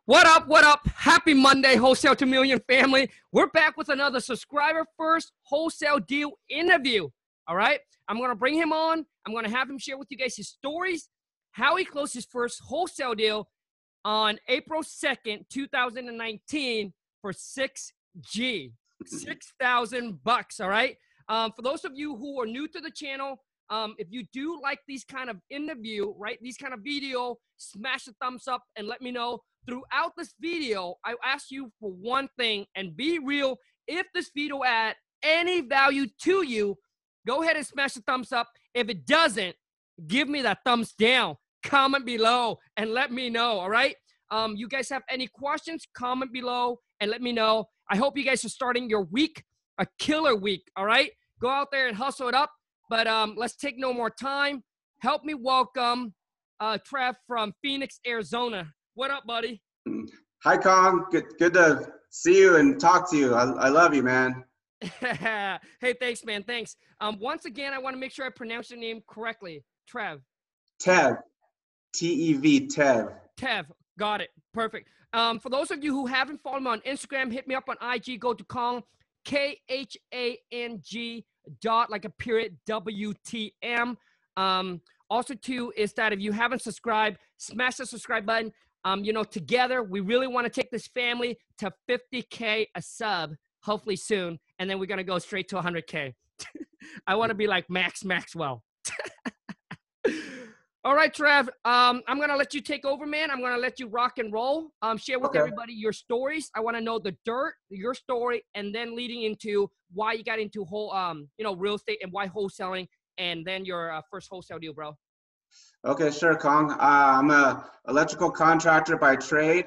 What up? What up? Happy Monday, Wholesale to Million family. We're back with another subscriber first wholesale deal interview. All right. I'm going to bring him on. I'm going to have him share with you guys his stories, how he closed his first wholesale deal on April 2nd, 2019 for 6G, $6,000. All right. For those of you who are new to the channel, if you do like these kind of interview, right, these kind of video, smash the thumbs up and let me know. Throughout this video, I ask you for one thing, and be real. If this video add any value to you, go ahead and smash the thumbs up. If it doesn't, give me that thumbs down. Comment below and let me know, all right? You guys have any questions, comment below and let me know. I hope you guys are starting your week, a killer week, all right? Go out there and hustle it up. But let's take no more time. Help me welcome Tev from Phoenix, Arizona. What up, buddy? Hi, Khang. Good to see you and talk to you. I love you, man. Hey, thanks, man. Thanks. Once again, I want to make sure I pronounce your name correctly. Tev. Tev. T-E-V, Tev. Tev. Got it. Perfect. For those of you who haven't followed me on Instagram, hit me up on IG. Go to Khang, Khang dot, like a period, W-T-M. Also, too, is that if you haven't subscribed, smash the subscribe button. You know, together, we really want to take this family to 50K a sub, hopefully soon. And then we're going to go straight to 100K. I want to be like Max Maxwell. All right, Tev, I'm going to let you take over, man. I'm going to let you rock and roll. Share with everybody your stories. I want to know the dirt, your story, and then leading into why you got into real estate and why wholesaling, and then your first wholesale deal, bro. Okay, sure, Khang. I'm a electrical contractor by trade,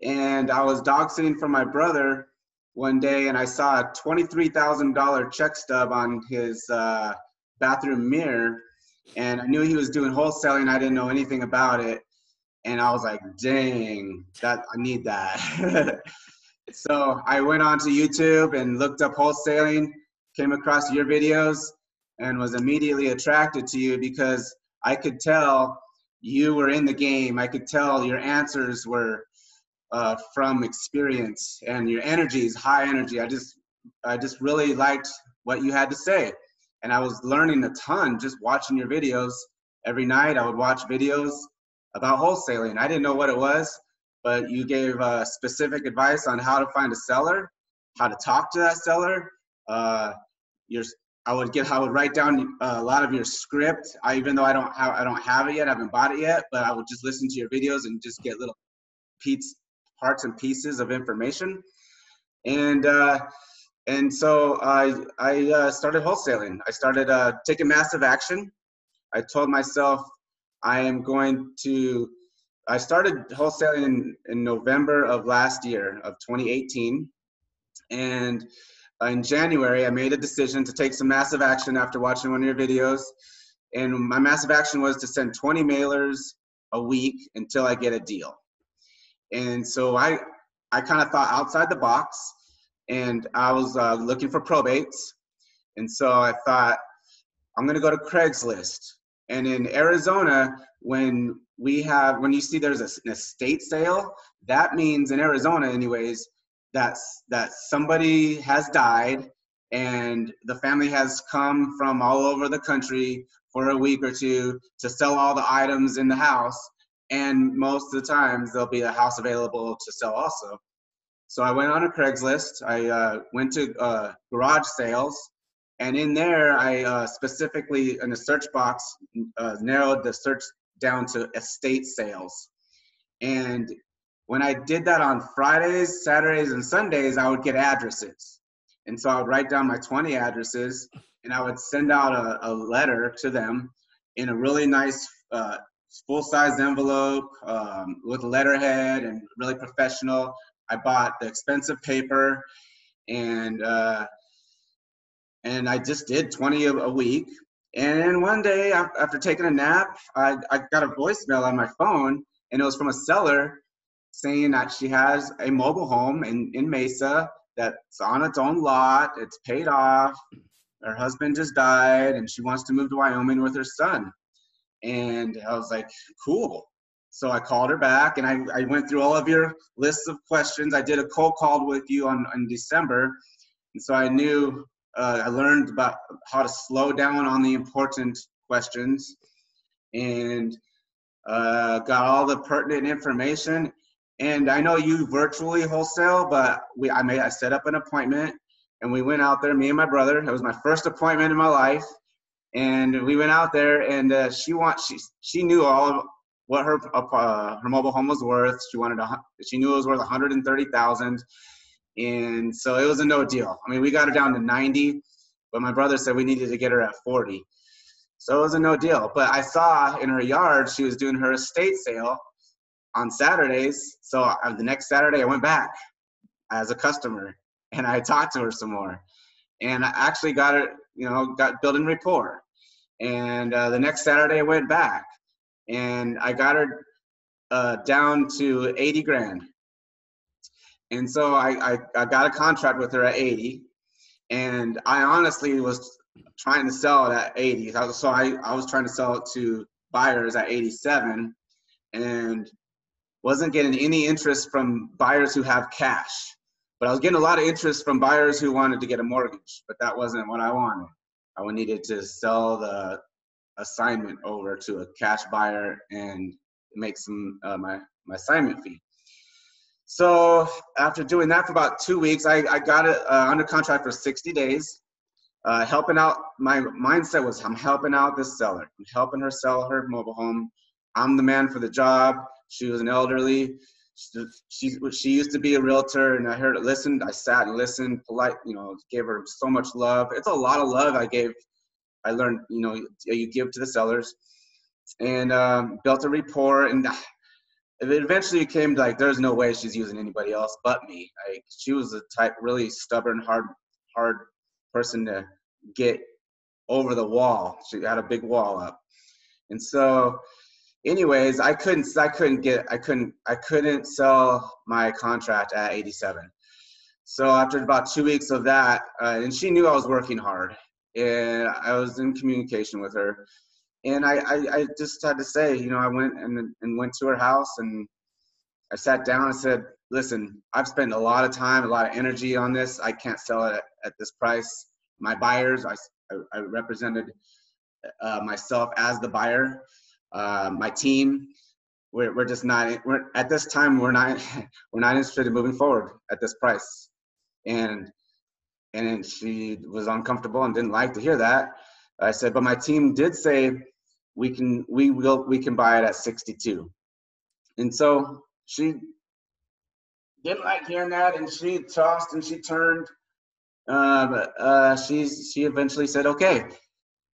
and I was dog sitting for my brother one day, and I saw a $23,000 check stub on his bathroom mirror, and I knew he was doing wholesaling. I didn't know anything about it, and I was like, dang, I need that. So I went onto YouTube and looked up wholesaling, came across your videos, and was immediately attracted to you because I could tell you were in the game. I could tell your answers were from experience, and your energy is high energy. I just really liked what you had to say, and I was learning a ton just watching your videos. Every night I would watch videos about wholesaling. I didn't know what it was, but you gave specific advice on how to find a seller, how to talk to that seller. I would write down a lot of your script. Even though I don't have it yet, I haven't bought it yet, but I would just listen to your videos and just get little parts and pieces of information. And so I started wholesaling. I started taking massive action. I told myself I started wholesaling in November of last year, of 2018. And in January, I made a decision to take some massive action after watching one of your videos. And my massive action was to send 20 mailers a week until I get a deal. And so I kind of thought outside the box, and I was looking for probates. And so I thought, I'm going to go to Craigslist. And in Arizona, when you see there's an estate sale, that means, in Arizona anyways, that somebody has died and the family has come from all over the country for a week or two to sell all the items in the house, and most of the times there'll be a house available to sell also. So I went on a Craigslist. I went to garage sales, and in there I specifically, in the search box, narrowed the search down to estate sales. And when I did that on Fridays, Saturdays, and Sundays, I would get addresses. And so I would write down my 20 addresses, and I would send out a letter to them in a really nice full-size envelope with letterhead and really professional. I bought the expensive paper, and I just did 20 a week. And then one day, after taking a nap, I got a voicemail on my phone, and it was from a seller saying that she has a mobile home in Mesa that's on its own lot. It's paid off. Her husband just died, and she wants to move to Wyoming with her son. And I was like, cool. So I called her back, and I went through all of your lists of questions. I did a cold call with you in December. And so I knew, I learned about how to slow down on the important questions, and got all the pertinent information. And I know you virtually wholesale, but I set up an appointment, and we went out there, me and my brother. It was my first appointment in my life. And we went out there, and she knew all of what her mobile home was worth. She knew it was worth 130,000, and so it was a no deal. I mean, we got her down to 90, but my brother said we needed to get her at 40, so it was a no deal. But I saw in her yard she was doing her estate sale on Saturdays, so the next Saturday I went back as a customer, and I talked to her some more, and I actually got her, got building rapport. And the next Saturday I went back, and I got her down to 80 grand. And so I got a contract with her at 80, and I honestly was trying to sell it at 80. So I was trying to sell it to buyers at 87, and wasn't getting any interest from buyers who have cash. But I was getting a lot of interest from buyers who wanted to get a mortgage, but that wasn't what I wanted. I needed to sell the assignment over to a cash buyer and make some my assignment fee. So after doing that for about 2 weeks, I got it under contract for 60 days, helping out. My mindset was, I'm helping out this seller. I'm helping her sell her mobile home. I'm the man for the job. She was an elderly. She used to be a realtor, and I sat and listened, polite, gave her so much love. It's a lot of love I learned, you give to the sellers, and built a rapport. And it eventually came to, like, there's no way she's using anybody else but me. She was the type, really stubborn, hard person to get over the wall. She had a big wall up. And so anyways, I couldn't sell my contract at 87. So after about 2 weeks of that, and she knew I was working hard, and I was in communication with her, and I just had to say, I went went to her house, and I sat down and said, listen, I've spent a lot of time, a lot of energy on this. I can't sell it at this price. My buyers, I represented myself as the buyer. My team, we're just not, at this time, we're not interested in moving forward at this price. And she was uncomfortable and didn't like to hear that. I said, but my team did say we can buy it at 62. And so she didn't like hearing that, and she tossed and she turned. But she eventually said okay.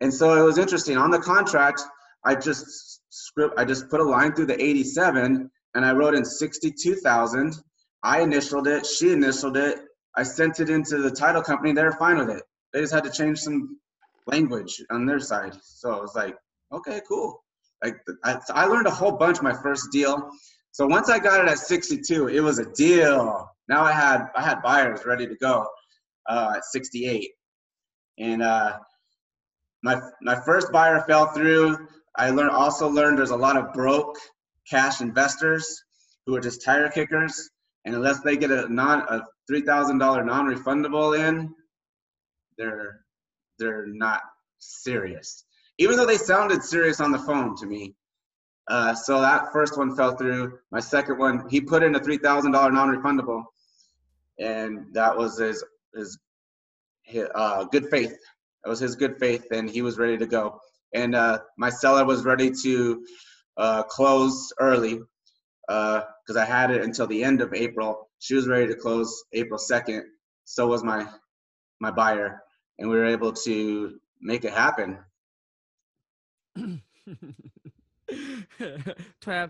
And so it was interesting. On the contract, I just put a line through the 87, and I wrote in 62,000. I initialed it. She initialed it. I sent it into the title company. They were fine with it. They just had to change some language on their side. So I was like, okay, cool. Like, I learned a whole bunch my first deal. So once I got it at 62, it was a deal. Now I had buyers ready to go at 68, and my first buyer fell through. I also learned there's a lot of broke cash investors who are just tire kickers, and unless they get a $3,000 non-refundable in, they're not serious, even though they sounded serious on the phone to me. So that first one fell through. My second one, he put in a $3,000 non-refundable, and that was his good faith. That was his good faith, and he was ready to go. And my seller was ready to close early because I had it until the end of April. She was ready to close April 2nd. So was my buyer, and we were able to make it happen. Tev,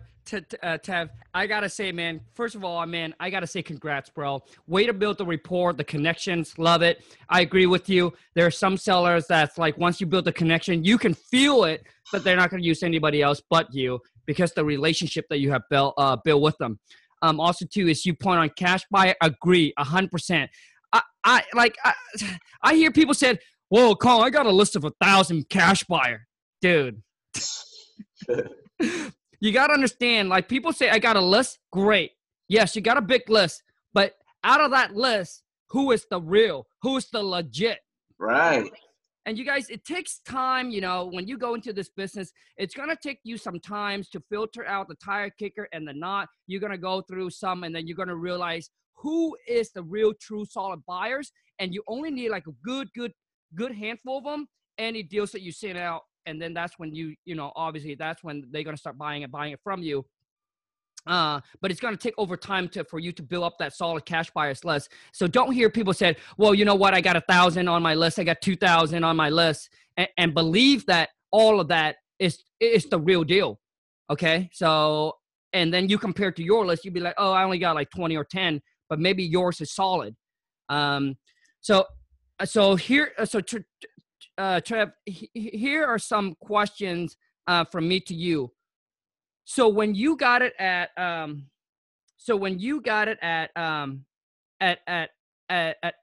I gotta say, man, first of all, I gotta say congrats, bro. Way to build the rapport, the connections, love it. I agree with you. There are some sellers that's like, once you build the connection, you can feel it, but they're not gonna use anybody else but you because the relationship that you have built with them. Also, too, is you point on cash buyer, agree, 100%. I hear people said, whoa, Khang, I got a list of 1,000 cash buyer. Dude. You got to understand, like people say, I got a list. Great. Yes, you got a big list. But out of that list, who is the real? Who is the legit? Right. And you guys, it takes time, you know, when you go into this business, it's going to take you some time to filter out the tire kicker and the not. You're going to go through some, and then you're going to realize who is the real, true, solid buyers. And you only need like a good handful of them. Any deals that you send out, and then that's when you know, obviously that's when they're going to start buying it from you. But it's going to take over time for you to build up that solid cash buyers list. So don't hear people say, well, you know what? I got 1,000 on my list. I got 2,000 on my list, and believe that all of that is the real deal. Okay. So, and then you compare to your list, you'd be like, oh, I only got like 20 or 10, but maybe yours is solid. So Trev, here are some questions from me to you. So when you got it at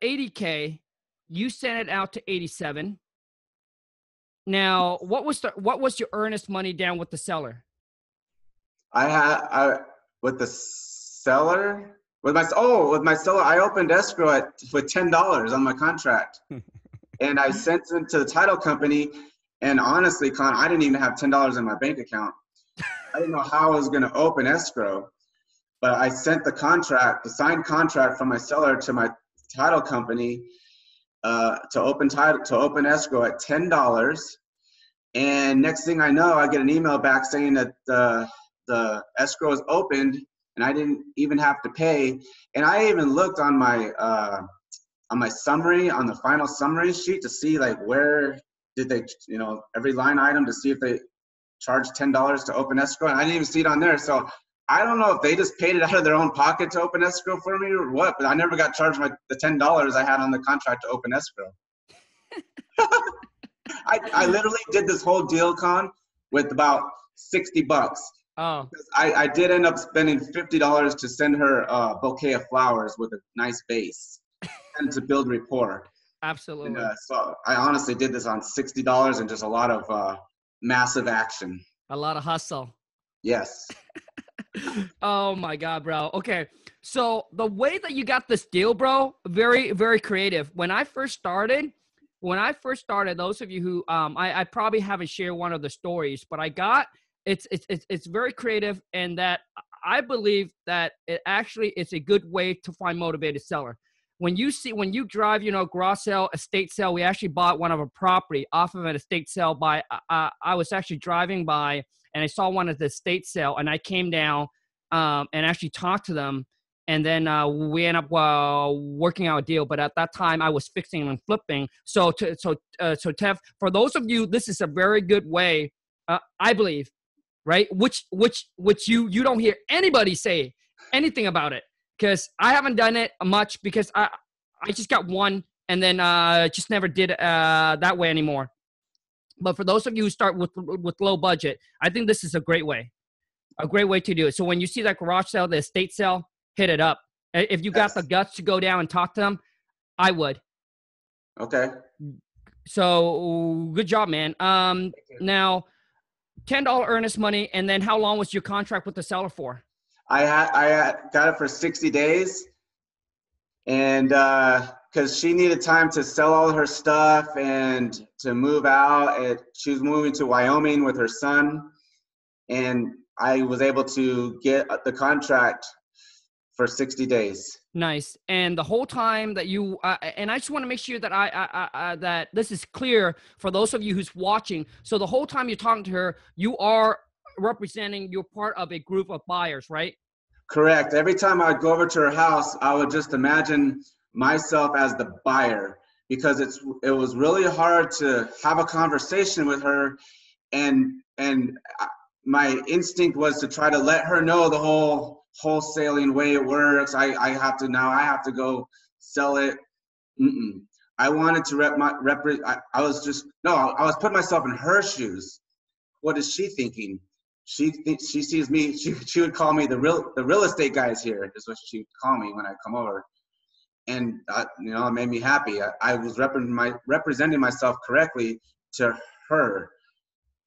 80K, you sent it out to 87. Now, what was your earnest money down with the seller? With my seller, I opened escrow with $10 on my contract, and I sent them to the title company. And honestly, Con, I didn't even have $10 in my bank account. I didn't know how I was going to open escrow, but I sent the signed contract from my seller to my title company to open escrow at $10. And next thing I know, I get an email back saying that the escrow is opened, and I didn't even have to pay. And I even looked on my summary, on the final summary sheet, to see like where did they, you know, every line item to see if they charged $10 to open escrow, and I didn't even see it on there. So I don't know if they just paid it out of their own pocket to open escrow for me or what, but I never got charged the $10 I had on the contract to open escrow. I literally did this whole deal, Con, with about $60. Oh, I did end up spending $50 to send her a bouquet of flowers with a nice vase and to build rapport. absolutely. And, so I honestly did this on $60 and just a lot of massive action. A lot of hustle. Yes. Oh my God, bro. Okay. So the way that you got this deal, bro, very, very creative. When I first started, those of you who, I probably haven't shared one of the stories, but it's very creative, and that I believe that it actually is a good way to find motivated seller. When you drive, you know, garage sale, estate sale, we actually bought one of a property off of an estate sale I was actually driving by, and I saw one at the estate sale, and I came down and actually talked to them. And then we ended up working out a deal. But at that time, I was fixing and flipping. So Tev, for those of you, this is a very good way, I believe, right? Which you don't hear anybody say anything about it, because I haven't done it much, because I just got one, and then just never did that way anymore. But for those of you who start with low budget, I think this is a great way to do it. So when you see that garage sale, the estate sale, hit it up. If you got the guts to go down and talk to them, I would. Okay. So good job, man. Now, $10 earnest money, and then how long was your contract with the seller for? I got it for 60 days, and because she needed time to sell all her stuff and to move out. She was moving to Wyoming with her son, and I was able to get the contract for 60 days. Nice. And the whole time that you, and I just want to make sure that that this is clear for those of you who's watching. So the whole time you're talking to her, you are representing, you're part of a group of buyers, right? Correct. Every time I'd go over to her house, I would just imagine myself as the buyer, because it was really hard to have a conversation with her, and my instinct was to try to let her know the whole wholesaling way it works. I have to go sell it. I wanted to I was putting myself in her shoes. What is she thinking? She sees me. She would call me the real estate guys here, is what she would call me when I come over, and it made me happy. I was representing myself correctly to her,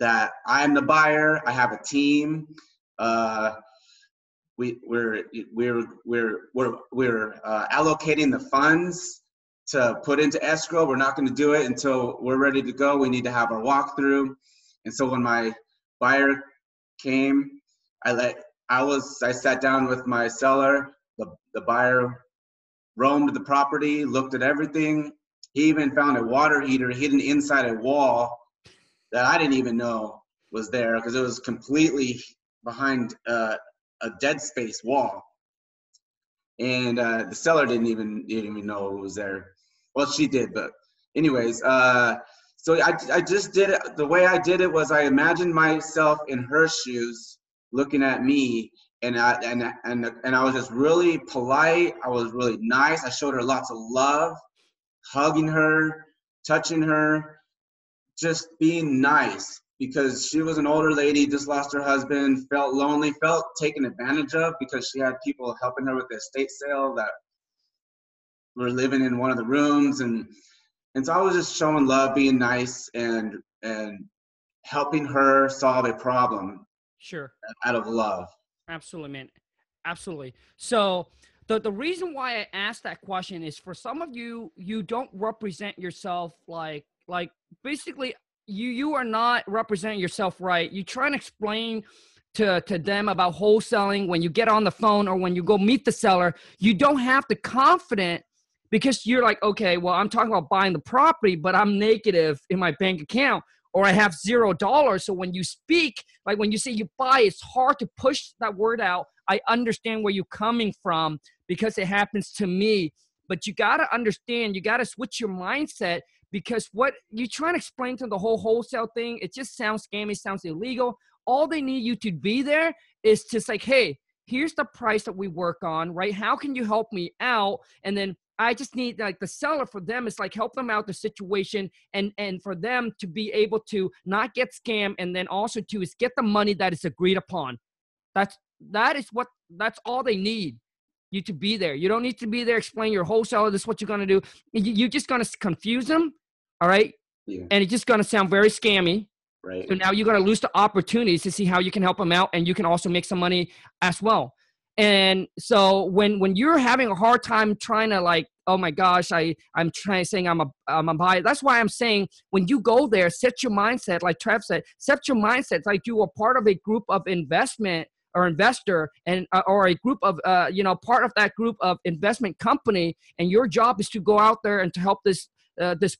that I'm the buyer. I have a team. we're allocating the funds to put into escrow. We're not going to do it until we're ready to go. We need to have our walkthrough. And so when my buyer came, I sat down with my seller. The buyer roamed the property, looked at everything. He even found a water heater hidden inside a wall that I didn't even know was there because it was completely behind a dead space wall. And the seller didn't even know it was there. Well, she did, but anyways, so I just did it. The way I did it was I imagined myself in her shoes looking at me, and I was just really polite. I was really nice. I showed her lots of love, hugging her, touching her, just being nice, because she was an older lady, just lost her husband, felt lonely, felt taken advantage of because she had people helping her with the estate sale that were living in one of the rooms. And so I was just showing love, being nice, and helping her solve a problem. Sure. Out of love. Absolutely, man. Absolutely. So the reason why I asked that question is, for some of you, you don't represent yourself like basically you are not representing yourself right. You try and explain to them about wholesaling when you get on the phone or when you go meet the seller. You don't have the confidence because you're like, okay, well, I'm talking about buying the property, but I'm negative in my bank account, or I have $0. So when you speak, like when you say you buy, it's hard to push that word out. I understand where you're coming from because it happens to me. But you got to understand, you got to switch your mindset, because what you're trying to explain to the whole wholesale thing, it just sounds scammy, sounds illegal. All they need you to be there is just like, hey, here's the price that we work on, right? How can you help me out? And then I just need, like, the seller, for them is like, help them out the situation, and for them to be able to not get scammed, and then also to is get the money that is agreed upon. That's all they need you to be there. You don't need to be there explain your wholesaler, this is what you're going to do. You're just going to confuse them, all right? Yeah. And it's just going to sound very scammy. Right. So now you're going to lose the opportunities to see how you can help them out, and you can also make some money as well. And so when you're having a hard time trying to, like, oh my gosh, I'm trying saying I'm a buyer. That's why I'm saying, when you go there, set your mindset, like Trev said, set your mindset like you are part of a group of investment or investor, and or a group of part of that group of investment company, and your job is to go out there and to help this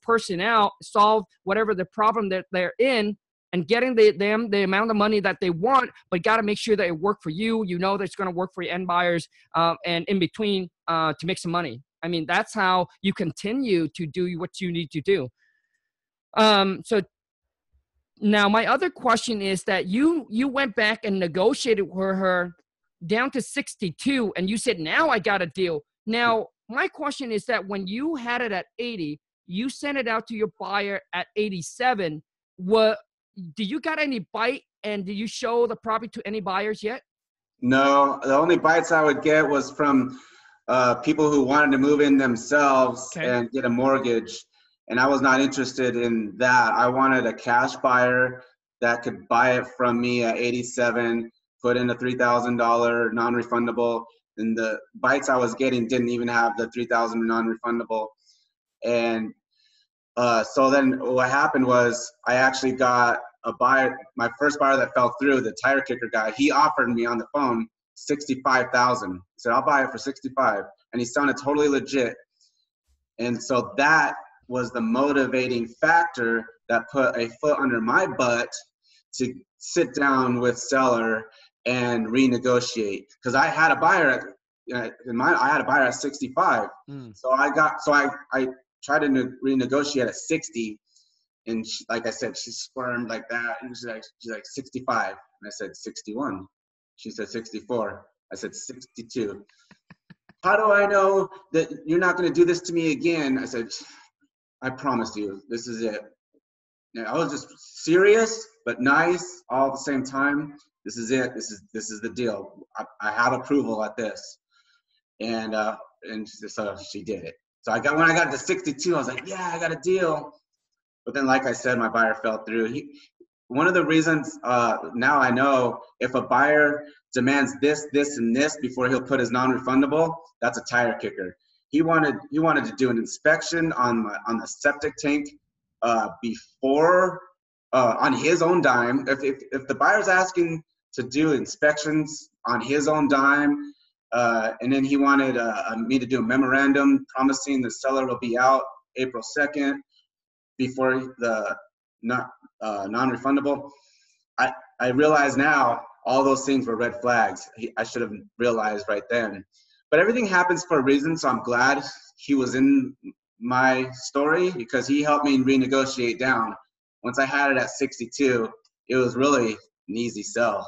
person out, solve whatever the problem that they're in, and getting the amount of money that they want, but got to make sure that it work for you. You know that it's going to work for your end buyers, and in between to make some money. I mean, that's how you continue to do what you need to do. So now my other question is that you went back and negotiated with her down to 62, and you said, now I got a deal. Now, my question is that when you had it at 80, you sent it out to your buyer at 87. Do you got any bite, and did you show the property to any buyers yet? No, the only bites I would get was from people who wanted to move in themselves and get a mortgage. And I was not interested in that. I wanted a cash buyer that could buy it from me at 87, put in a $3,000 non-refundable. And the bites I was getting didn't even have the $3,000 non-refundable. And so then what happened was I actually got a buyer, my first buyer that fell through, the tire kicker guy. He offered me on the phone $65,000. He said, I'll buy it for 65. And he sounded totally legit. And so that was the motivating factor that put a foot under my butt to sit down with seller and renegotiate. Because I had a buyer at 65. So I tried to renegotiate at 60, and she, like I said, she squirmed like that, and she's like 65, and I said 61. She said 64. I said 62. How do I know that you're not going to do this to me again? I said, I promise you, this is it. And I was just serious but nice all at the same time. This is it. This is the deal. I have approval at this, and so she did it. So when I got to 62, I was like, yeah, I got a deal. But then, like I said, my buyer fell through. one of the reasons now I know if a buyer demands this, this, and this before he'll put his non-refundable, that's a tire kicker. He wanted to do an inspection on the septic tank before on his own dime. If the buyer's asking to do inspections on his own dime, and then he wanted me to do a memorandum promising the seller will be out April 2nd before the non-refundable. I realize now all those things were red flags. I should have realized right then. But everything happens for a reason, so I'm glad he was in my story because he helped me renegotiate down. Once I had it at 62, it was really an easy sell.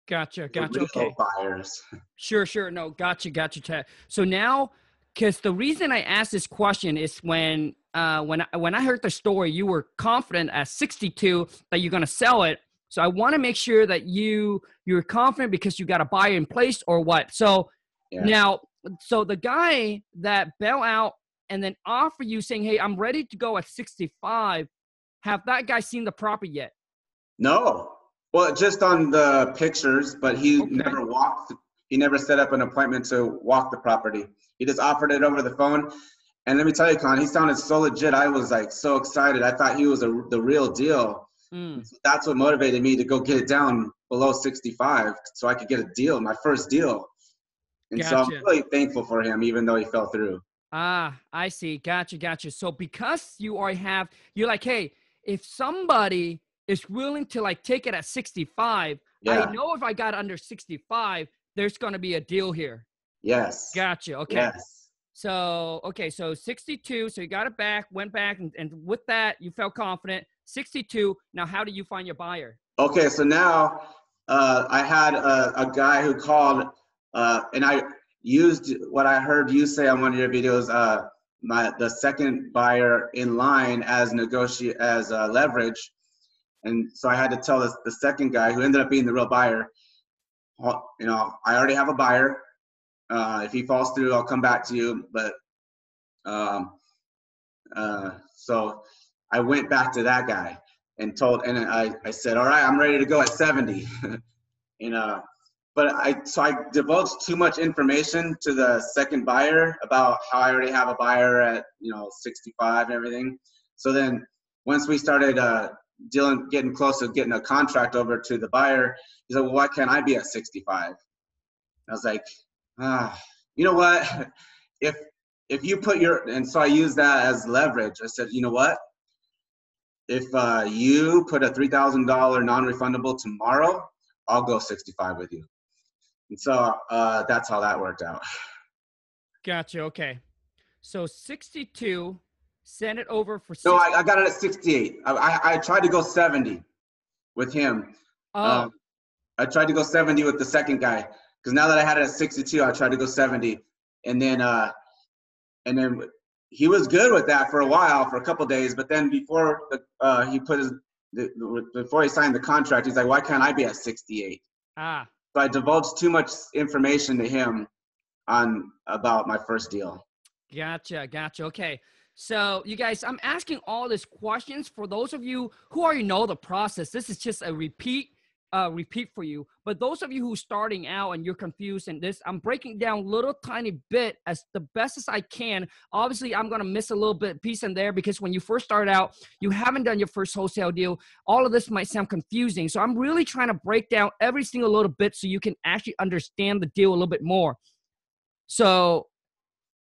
Gotcha. Okay. Buyers. Sure. No, gotcha, Tev. So now, because the reason I asked this question is when I heard the story, you were confident at 62 that you're going to sell it. So I want to make sure that you're confident because you got a buyer in place or what. So now, so the guy that bail out and then offer you saying, hey, I'm ready to go at 65, have that guy seen the property yet? No. Well, just on the pictures, but he never walked. He never set up an appointment to walk the property. He just offered it over the phone. And let me tell you, Khang, he sounded so legit. I was like so excited. I thought he was the real deal. So that's what motivated me to go get it down below 65 so I could get a deal, my first deal. And so I'm really thankful for him, even though he fell through. Ah, I see. Gotcha. So because you're like, hey, if somebody is willing to like take it at 65, I know if I got under 65, there's going to be a deal here. Yes. Gotcha. Okay. Yes. So 62. So you got it back, went back. And with that, you felt confident. 62. Now, how do you find your buyer? Okay. So now I had a guy who called and I used what I heard you say on one of your videos, the second buyer in line as leverage. And so I had to tell the second guy who ended up being the real buyer, well, I already have a buyer. If he falls through, I'll come back to you. But so I went back to that guy and I said, all right, I'm ready to go at 70. But I divulged too much information to the second buyer about how I already have a buyer at 65 and everything. So then once we started getting close to getting a contract over to the buyer, he said, well, why can't I be at 65? I was like, you know what? If you put and so I used that as leverage. I said, you know what? If you put a $3,000 non-refundable tomorrow, I'll go 65 with you. And so that's how that worked out. Gotcha. Okay. So 62, send it over for 60. No, I got it at 68. I tried to go 70 with him. I tried to go 70 with the second guy because now that I had it at 62, I tried to go 70. And then he was good with that for a while, for a couple of days. But then before before he signed the contract, he's like, why can't I be at 68? So I divulged too much information to him about my first deal. Gotcha. Okay. So you guys, I'm asking all these questions for those of you who already know the process. This is just a repeat for you. But those of you who are starting out and you're confused and this, I'm breaking down little tiny bit as the best as I can. Obviously, I'm going to miss a little bit piece in there because when you first start out, you haven't done your first wholesale deal. All of this might sound confusing. So I'm really trying to break down every single little bit so you can actually understand the deal a little bit more. So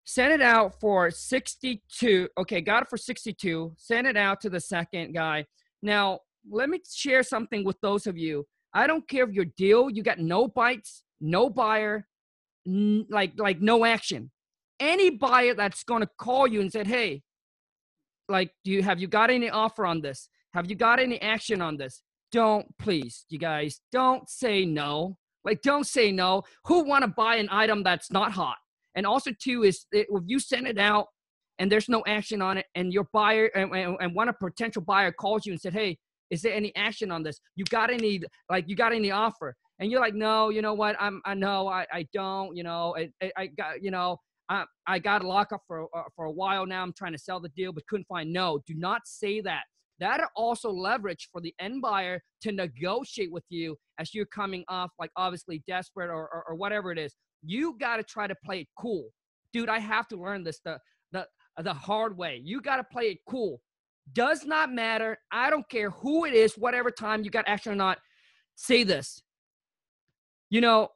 send it out for 62. Okay, got it for 62. Send it out to the second guy. Now, let me share something with those of you. I don't care if your deal, you got no bites, no buyer, like no action. Any buyer that's going to call you and said, hey, like, have you got any offer on this? Have you got any action on this? Please, you guys, don't say no. Like, don't say no. Who want to buy an item that's not hot? And also, too, is if you send it out and there's no action on it and your buyer and one potential buyer calls you and said, hey, is there any action on this? You got any offer? And you're like, no, you know what? I don't, I got a lockup for a while now. I'm trying to sell the deal, but couldn't find. No, do not say that. that are also leverage for the end buyer to negotiate with you as you're coming off, like obviously desperate or whatever it is. You got to try to play it cool. Dude, I have to learn this the hard way. You got to play it cool. Does not matter. I don't care who it is, whatever time you got action or not. Say this. You know,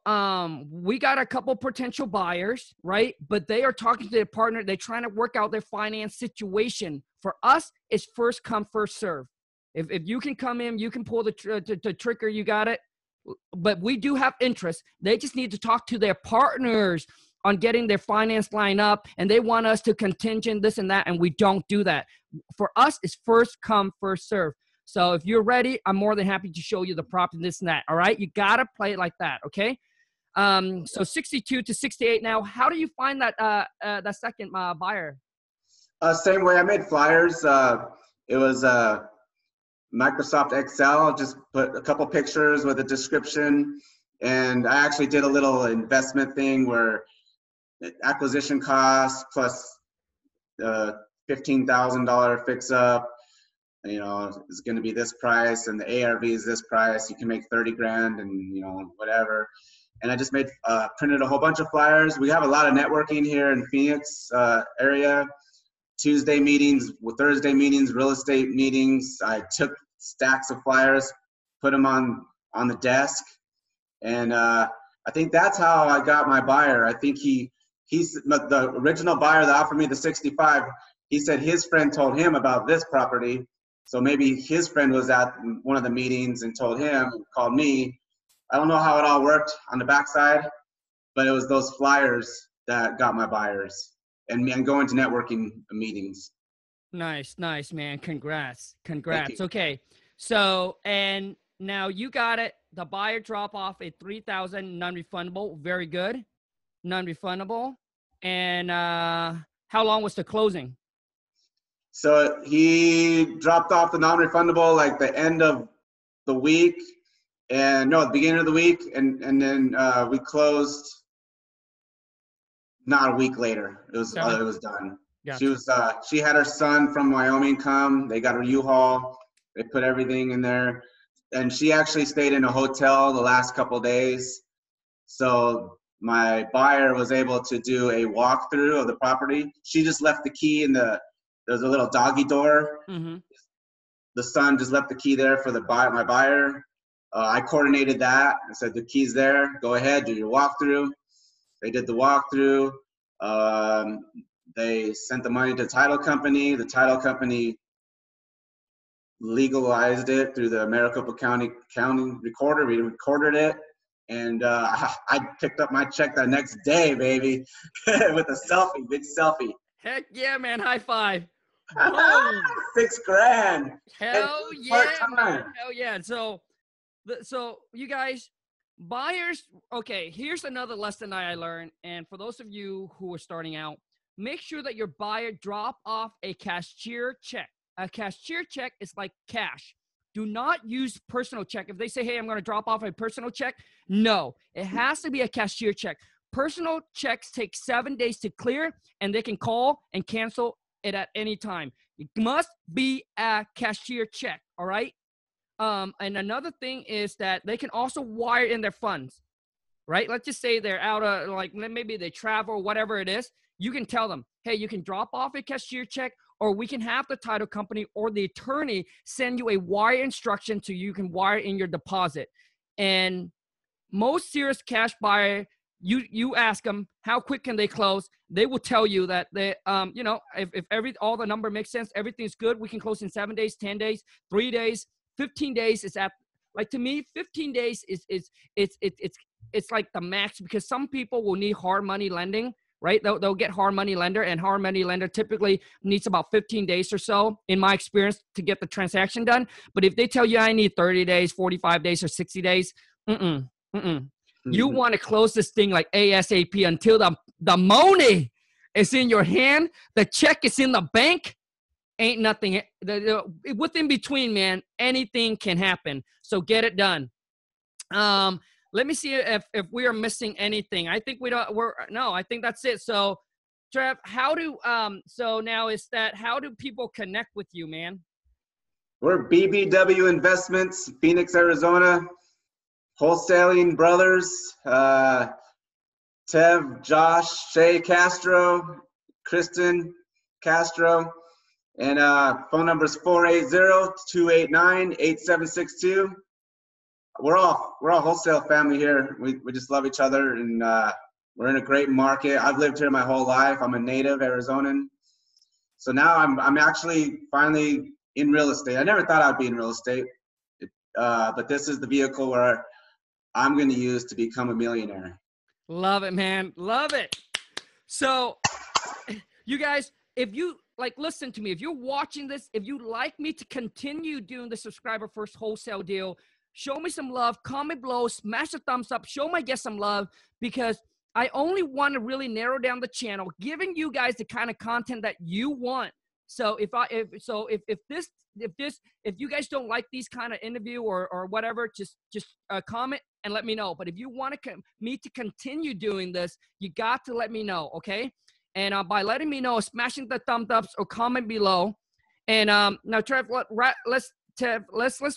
we got a couple potential buyers, right? But they are talking to their partner. They're trying to work out their finance situation. For us, it's first come, first serve. If you can come in, you can pull the trigger, you got it. But we do have interest. They just need to talk to their partners on getting their finance line up, and they want us to contingent this and that, and we don't do that. For us, it's first come, first serve. So if you're ready, I'm more than happy to show you the property, this and that. All right, you gotta play it like that. Okay. So 62 to 68 now. How do you find that second buyer? Same way. I made flyers. It was Microsoft Excel. Just put a couple pictures with a description, and I actually did a little investment thing where acquisition costs plus $15,000 fix up. You know, it's going to be this price, and the ARV is this price. You can make 30 grand and, you know, whatever. And I just made, printed a whole bunch of flyers. We have a lot of networking here in Phoenix area. Tuesday meetings, Thursday meetings, real estate meetings. I took stacks of flyers, put them on the desk. And I think that's how I got my buyer. I think he's the original buyer that offered me the 65. He said his friend told him about this property. So maybe his friend was at one of the meetings and told him, called me. I don't know how it all worked on the backside, but it was those flyers that got my buyers and going to networking meetings. Nice, man. Congrats. Okay. So, and now you got it. The buyer drop off a $3,000 non-refundable. Very good. Non-refundable. And how long was the closing? So he dropped off the non-refundable like the end of the week, and no, the beginning of the week, and then we closed not a week later. It was done. Gotcha. She had her son from Wyoming come. They got her U-Haul. They put everything in there, and she actually stayed in a hotel the last couple of days. So my buyer was able to do a walkthrough of the property. She just left the key in there's a little doggy door. Mm-hmm. The son just left the key there for my buyer. I coordinated that. I said, the key's there. Go ahead, do your walkthrough. They did the walkthrough. They sent the money to the title company. The title company legalized it through the Maricopa County recorder. We recorded it. And I picked up my check the next day, baby, with a selfie, big selfie. Heck yeah, man. High five. $6,000. Hell yeah, man. Hell yeah. So you guys, buyers, okay, here's another lesson I learned. And for those of you who are starting out, make sure that your buyer drop off a cashier check. A cashier check is like cash. Do not use personal check. If they say, hey, I'm going to drop off a personal check, no, it has to be a cashier check. Personal checks take 7 days to clear, and they can call and cancel it at any time. It must be a cashier check, all right? And another thing is that they can also wire in their funds, right? Let's just say they're out of, like, maybe they travel, whatever it is. You can tell them, hey, you can drop off a cashier check, or we can have the title company or the attorney send you a wire instruction so you can wire in your deposit. And most serious cash buyer, you ask them how quick can they close, they will tell you that they if all the number makes sense, everything's good, we can close in 7 days, 10 days, 3 days, 15 days is at, like, to me 15 days is it's like the max, because some people will need hard money lending, right? They'll get hard money lender, and hard money lender typically needs about 15 days or so, in my experience, to get the transaction done. But if they tell you I need 30 days, 45 days, or 60 days, you want to close this thing like ASAP until the money is in your hand, the check is in the bank. Ain't nothing within between, man. Anything can happen. So get it done. Let me see if we are missing anything. I think I think that's it. So, Trev, how do people connect with you, man? We're BBW Investments, Phoenix, Arizona. Wholesaling brothers, Tev, Josh, Shay Castro, Kristen Castro, and phone number is 480-289-8762. We're all wholesale family here. We just love each other, and we're in a great market. I've lived here my whole life. I'm a native Arizonan. So now I'm actually finally in real estate. I never thought I'd be in real estate, but this is the vehicle where I'm going to use to become a millionaire. Love it, man. Love it. So you guys, if you listen to me, if you're watching this, if you'd like me to continue doing the subscriber first wholesale deal, show me some love, comment below, smash the thumbs up, show my guests some love, because I only want to really narrow down the channel, giving you guys the kind of content that you want. So if you guys don't like these kind of interview or whatever, just comment and let me know. But if you want me to continue doing this, you got to let me know, okay? And by letting me know, smashing the thumbs ups or comment below. And now, Trev, let's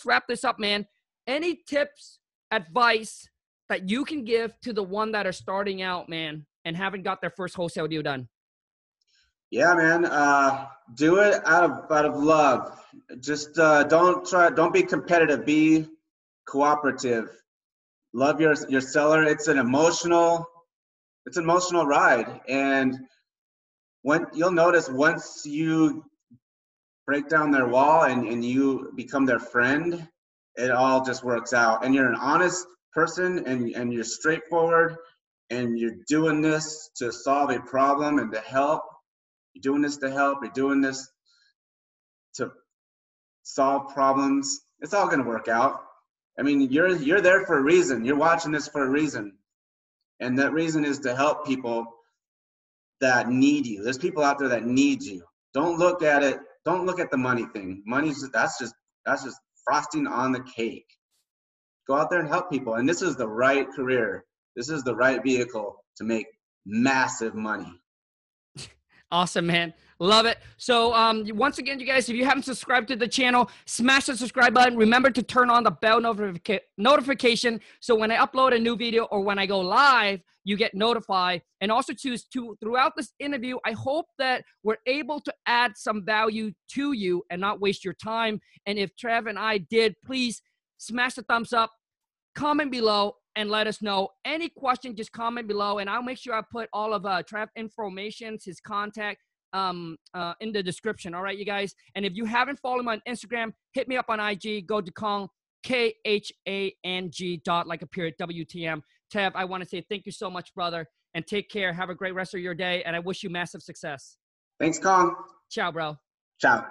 wrap this up, man. Any tips, advice that you can give to the one that are starting out, man, and haven't got their first wholesale deal done? Yeah, man. Do it out of love. Just don't be competitive. Be cooperative. Love your seller. It's an emotional ride. And you'll notice once you break down their wall and you become their friend, it all just works out. And you're an honest person and you're straightforward and you're doing this to solve a problem and to help. You're doing this to help. You're doing this to solve problems. It's all going to work out. I mean, you're there for a reason. You're watching this for a reason. And that reason is to help people that need you. There's people out there that need you. Don't look at it. Don't look at the money thing. That's just frosting on the cake. Go out there and help people. And this is the right career. This is the right vehicle to make massive money. Awesome, man. Love it. So once again, you guys, if you haven't subscribed to the channel, smash the subscribe button. Remember to turn on the bell notification so when I upload a new video or when I go live, you get notified. And also throughout this interview, I hope that we're able to add some value to you and not waste your time. And if Trev and I did, please smash the thumbs up, comment below, and let us know. Any question, just comment below, and I'll make sure I put all of Trev information, his contact, in the description. All right, you guys. And if you haven't followed me on Instagram, hit me up on IG. Go to Khang, Khang. Like a period, WTM. Tev, I want to say thank you so much, brother, and take care. Have a great rest of your day, and I wish you massive success. Thanks, Khang. Ciao, bro. Ciao.